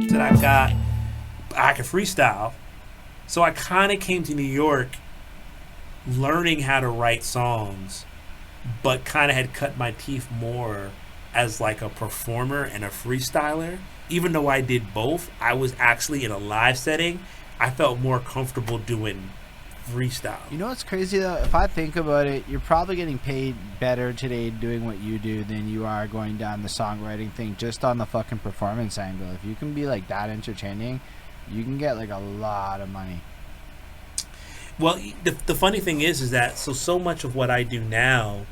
that I could freestyle. So I kind of came to New York learning how to write songs, but kind of had cut my teeth more as like a performer and a freestyler. Even though I did both, I was actually in a live setting. I felt more comfortable doing freestyle. You know what's crazy though? If I think about it, you're probably getting paid better today doing what you do than you are going down the songwriting thing just on the fucking performance angle. If you can be like that entertaining, you can get like a lot of money. Well, the funny thing is that so much of what I do now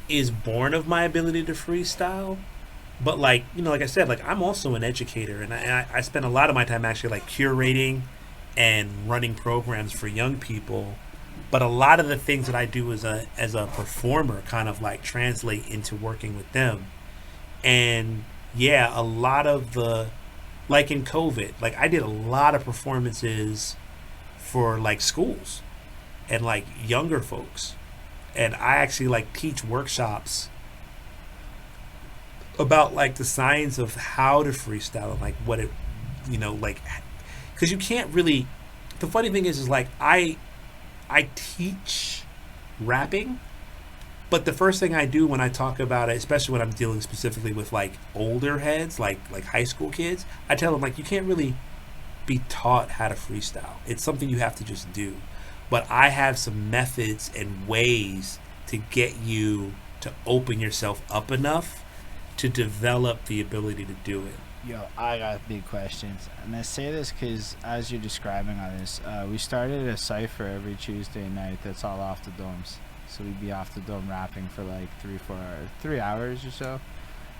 is born of my ability to freestyle. But like like I said, like I'm also an educator, and I spend a lot of my time actually like curating and running programs for young people. But a lot of the things that I do as a performer kind of like translate into working with them. And yeah, a lot of the like in COVID, like I did a lot of performances for like schools and like younger folks. And I actually like teach workshops about like the science of how to freestyle and like what it like because you can't really the funny thing is like I teach rapping, but the first thing I do when I talk about it, especially when I'm dealing specifically with like older heads, like high school kids, I tell them like you can't really be taught how to freestyle. It's something you have to just do. But I have some methods and ways to get you to open yourself up enough to develop the ability to do it. Yo, I got big questions. And I say this because as you're describing all this, we started a cipher every Tuesday night that's all off the domes. So we'd be off the dome rapping for like 3 hours or so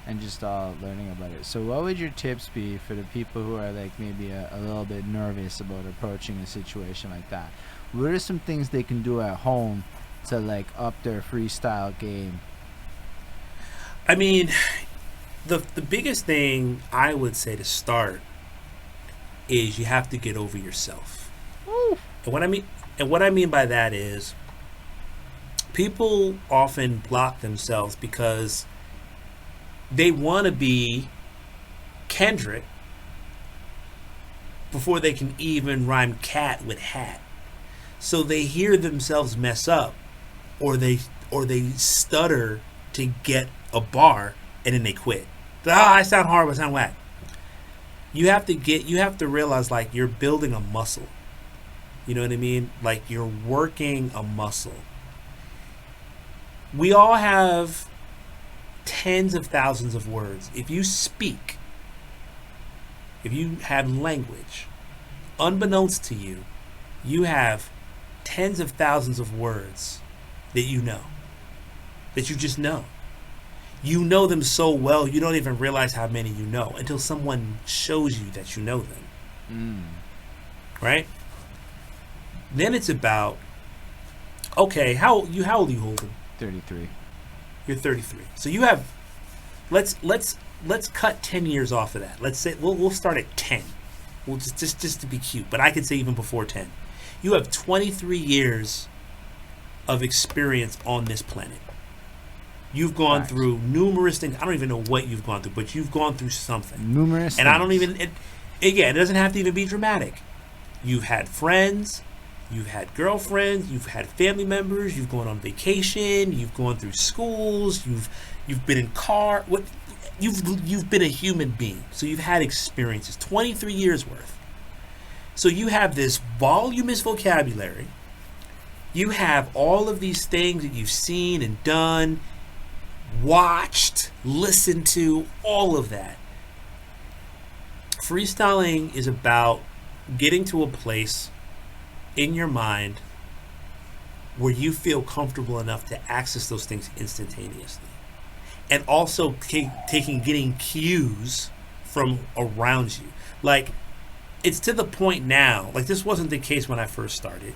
and just all learning about it. So what would your tips be for the people who are like maybe a little bit nervous about approaching a situation like that? What are some things they can do at home to like up their freestyle game? I mean, the biggest thing I would say to start is you have to get over yourself. Woo. And what I mean by that is people often block themselves because they want to be Kendrick before they can even rhyme cat with hat. So they hear themselves mess up or they stutter to get a bar and then they quit. I sound horrible, I sound whack. You have to realize like you're building a muscle. You know what I mean? Like you're working a muscle. We all have tens of thousands of words. If you speak, if you have language, unbeknownst to you, you have tens of thousands of words that that you just know. You know them so well, you don't even realize how many you know until someone shows you that you know them. Right? Then it's about, okay, how old are you, Holden? 33. You're 33. So you have, let's cut 10 years off of that. Let's say we'll start at 10. We'll just to be cute, but I could say even before 10. You have 23 years of experience on this planet. You've gone through numerous things. I don't even know what you've gone through, but you've gone through something. Numerous and things. I don't even it doesn't have to even be dramatic. You've had friends, you've had girlfriends, you've had family members, you've gone on vacation, you've gone through schools, you've been in car, you've been a human being. So you've had experiences, 23 years worth. So you have this voluminous vocabulary. You have all of these things that you've seen and done, watched, listened to, all of that. Freestyling is about getting to a place in your mind where you feel comfortable enough to access those things instantaneously. And also getting cues from around you. Like, it's to the point now, like this wasn't the case when I first started,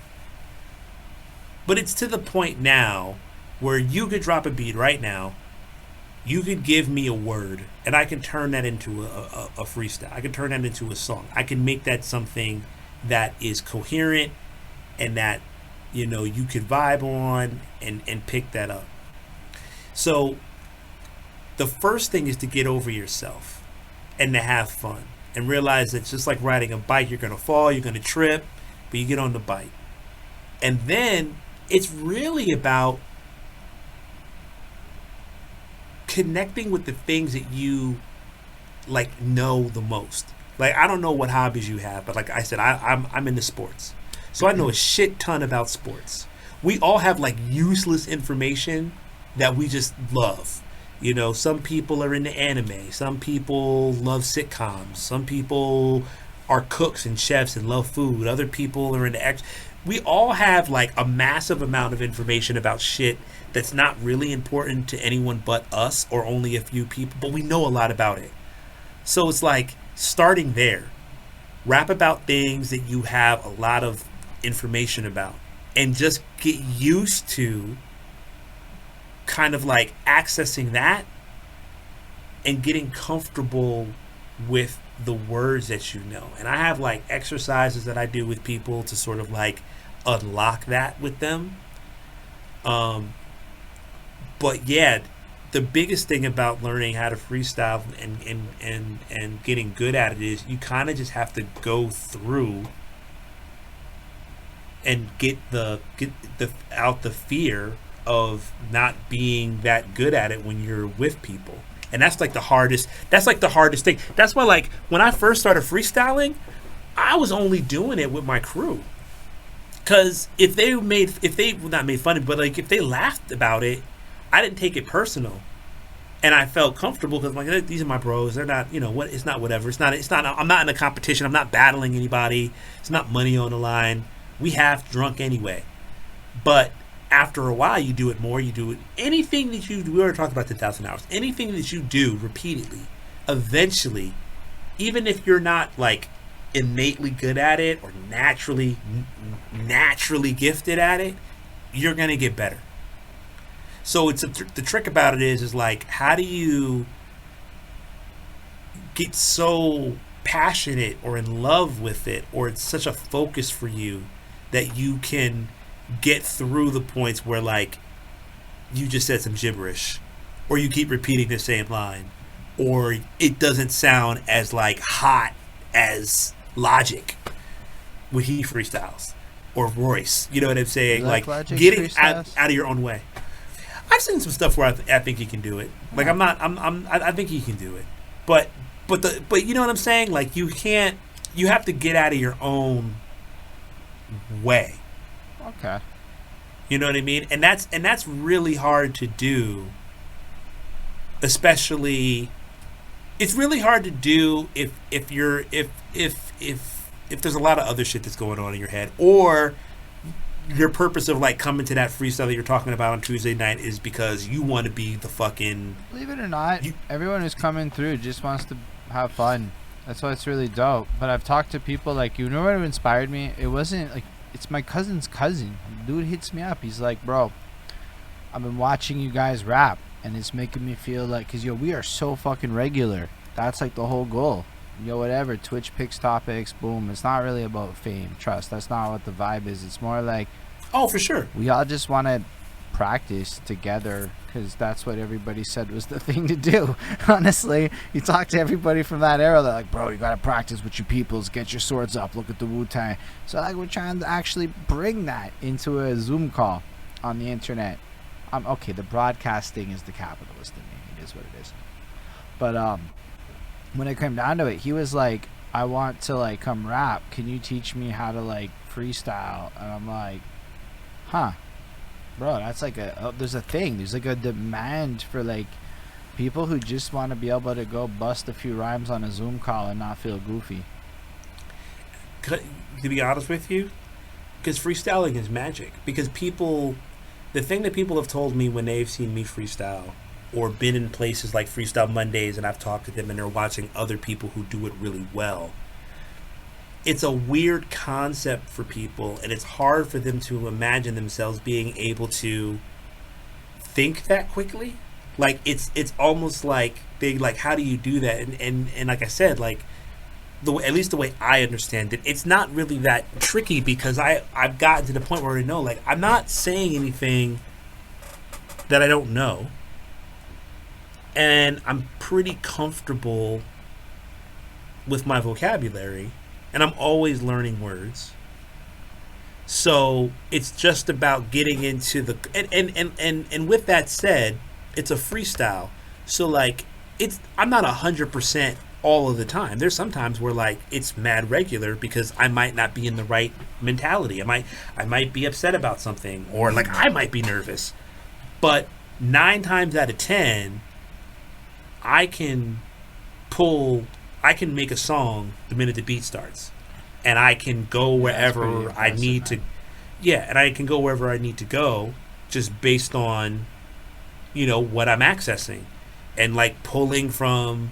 but it's to the point now where you could drop a beat right now, you could give me a word, and I can turn that into a freestyle. I can turn that into a song. I can make that something that is coherent and that, you could vibe on and pick that up. So the first thing is to get over yourself. and to have fun and realize that just like riding a bike, you're going to fall, you're going to trip, but you get on the bike. And then it's really about connecting with the things that you like know the most. Like, I don't know what hobbies you have, but like I said, I'm into sports, so I know a shit ton about sports. We all have like useless information that we just love. You know, some people are into anime, some people love sitcoms, some people are cooks and chefs and love food, other people are into we all have like a massive amount of information about shit that's not really important to anyone but us or only a few people, but we know a lot about it. So it's like starting there. Rap about things that you have a lot of information about and just get used to kind of like accessing that and getting comfortable with the words that you know. And I have like exercises that I do with people to sort of like unlock that with them. But yeah, the biggest thing about learning how to freestyle and getting good at it is you kind of just have to go through and get the out the fear of not being that good at it when you're with people. And that's like the hardest thing. That's why like when I first started freestyling, I was only doing it with my crew. Cause if they not made fun of it, but like if they laughed about it, I didn't take it personal. And I felt comfortable because like these are my bros. They're not, you know what, it's not whatever. It's not I'm not in a competition. I'm not battling anybody. It's not money on the line. We half drunk anyway. But after a while, you do it more. You do it. Anything that you do, we already talked about 10,000 hours. Anything that you do repeatedly, eventually, even if you're not like innately good at it or naturally gifted at it, you're gonna get better. So it's the trick about it is like, how do you get so passionate or in love with it, or it's such a focus for you that you can get through the points where like you just said some gibberish, or you keep repeating the same line, or it doesn't sound as like hot as Logic when he freestyles, or Royce. You know what I'm saying? Like getting out of your own way. I've seen some stuff where I think he can do it. Like I think he can do it, but you know what I'm saying? Like you have to get out of your own way. Okay. You know what I mean? And that's really hard to do. Especially, it's really hard to do if there's a lot of other shit that's going on in your head, or your purpose of like coming to that freestyle that you're talking about on Tuesday night is because you want to be the fucking. Believe it or not, everyone who's coming through just wants to have fun. That's why it's really dope. But I've talked to people like, you know what inspired me? It wasn't like, it's my cousin's cousin. Dude hits me up. He's like, bro, I've been watching you guys rap, and it's making me feel like, because, yo, we are so fucking regular. That's like the whole goal. Yo, whatever, Twitch picks topics, boom. It's not really about fame, trust. That's not what the vibe is. It's more like, oh, for sure, we all just want to practice together, because that's what everybody said was the thing to do. Honestly, you talk to everybody from that era, they're like, bro, you gotta practice with your peoples, get your swords up, look at the Wu-Tang. So like, we're trying to actually bring that into a Zoom call on the internet. Okay, the broadcasting is the capitalist in me. It is what it is. But when it came down to it, he was like, I want to like come rap, can you teach me how to like freestyle? And I'm like, huh, bro, that's like there's a thing, there's like a demand for like people who just want to be able to go bust a few rhymes on a Zoom call and not feel goofy. To be honest with you, because freestyling is magic. Because the thing that people have told me when they've seen me freestyle or been in places like Freestyle Mondays and I've talked to them and they're watching other people who do it really well, it's a weird concept for people, and it's hard for them to imagine themselves being able to think that quickly. Like it's almost like they like, how do you do that? And like I said, like at least the way I understand it, it's not really that tricky, because I've gotten to the point where I know, like, I'm not saying anything that I don't know, and I'm pretty comfortable with my vocabulary, and I'm always learning words. So it's just about getting into the and with that said, it's a freestyle. So like I'm not 100% all of the time. There's sometimes where like it's mad regular because I might not be in the right mentality. I might be upset about something, or like I might be nervous. But 9 times out of 10, I can I can make a song the minute the beat starts, and I can go wherever I need to. Yeah, and I can go wherever I need to go, just based on, what I'm accessing, and like pulling from,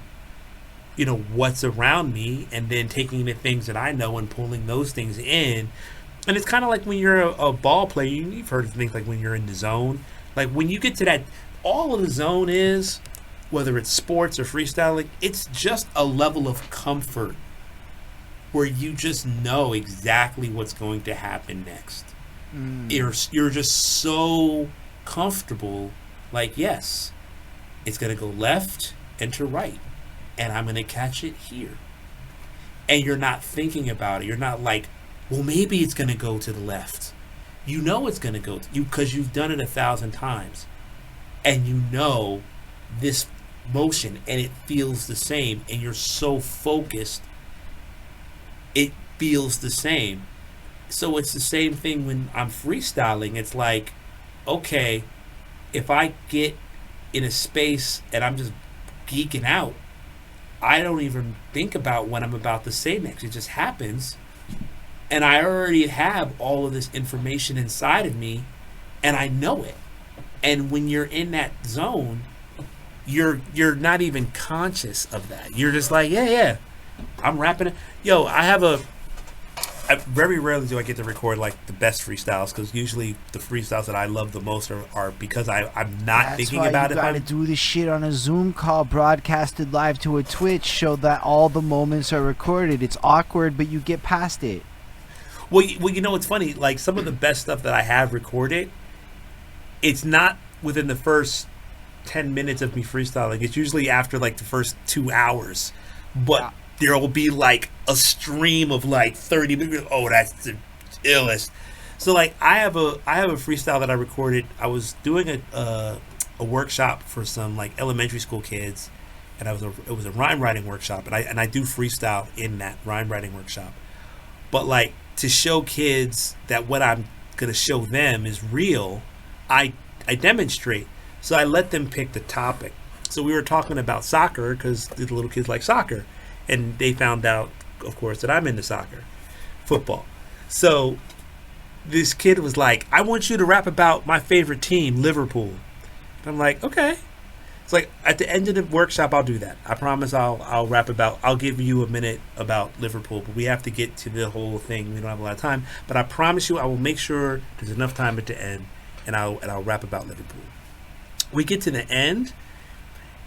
what's around me, and then taking the things that I know and pulling those things in. And it's kind of like when you're a ball player, you've heard of things like when you're in the zone. Like when you get to that, all of the zone is, whether it's sports or freestyling, it's just a level of comfort where you just know exactly what's going to happen next. You're just so comfortable, like, yes, it's going to go left and to right, and I'm going to catch it here. And you're not thinking about it. You're not like, well, maybe it's going to go to the left. You know it's going to go to you because you've done it 1,000 times, and you know this motion, and it feels the same, and you're so focused, it feels the same. So it's the same thing when I'm freestyling. It's like, okay, if I get in a space and I'm just geeking out, I don't even think about what I'm about to say next. It just happens, and I already have all of this information inside of me, and I know it. And when you're in that zone, you're not even conscious of that. You're just like, yeah, I'm rapping it. Yo, I very rarely do I get to record like the best freestyles, because usually the freestyles that I love the most are because I'm not thinking about it. That's why you gotta do this shit on a Zoom call, broadcasted live to a Twitch, so that all the moments are recorded. It's awkward, but you get past it. Well, it's funny. Like some of the best stuff that I have recorded, it's not within the first 10 minutes of me freestyling. It's usually after like the first 2 hours, but there will be like a stream of like 30 minutes. Oh, that's the illest. So like I have a freestyle that I recorded. I was doing a workshop for some like elementary school kids, and it was a rhyme writing workshop, and I do freestyle in that rhyme writing workshop. But like to show kids that what I'm gonna show them is real, I demonstrate. So I let them pick the topic. So we were talking about soccer because the little kids like soccer. And they found out, of course, that I'm into soccer, football. So this kid was like, I want you to rap about my favorite team, Liverpool. And I'm like, okay. It's like, at the end of the workshop, I'll do that. I promise I'll rap about, I'll give you a minute about Liverpool. But we have to get to the whole thing. We don't have a lot of time. But I promise you, I will make sure there's enough time at the end. And I'll rap about Liverpool. We get to the end.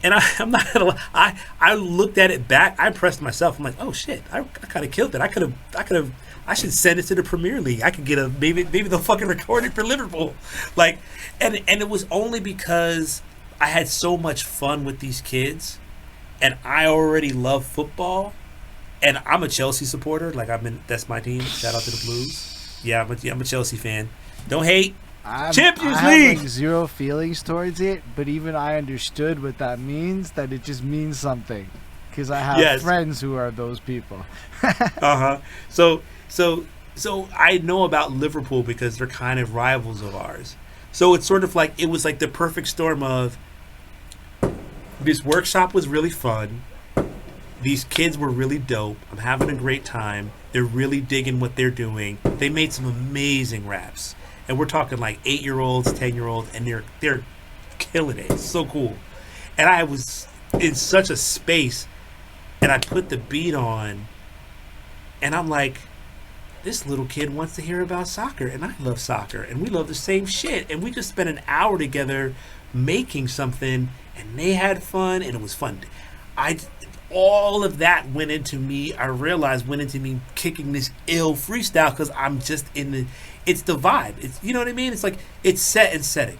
And I'm not gonna lie, I looked at it back. I impressed myself. I'm like, oh shit, I kind of killed it. I should send it to the Premier League. I could get maybe they'll fucking record it for Liverpool. Like, and it was only because I had so much fun with these kids, and I already love football, and I'm a Chelsea supporter. Like that's my team. Shout out to the Blues. Yeah, I'm a Chelsea fan. Don't hate. Champions I League. have like zero feelings towards it, but even I understood what that means. That it just means something, because I have friends who are those people. So I know about Liverpool because they're kind of rivals of ours. So it's sort of like it was like the perfect storm of this workshop was really fun. These kids were really dope. I'm having a great time. They're really digging what they're doing. They made some amazing raps. And we're talking like 8-year-olds, 10-year-olds, and they're killing it. It's so cool. And I was in such a space, and I put the beat on, and I'm like, this little kid wants to hear about soccer, and I love soccer, and we love the same shit. And we just spent an hour together making something, and they had fun, and it was fun. All of that went into me. I realized went into me kicking this ill freestyle because I'm just in the. It's the vibe. It's, you know what I mean? It's like it's set and setting.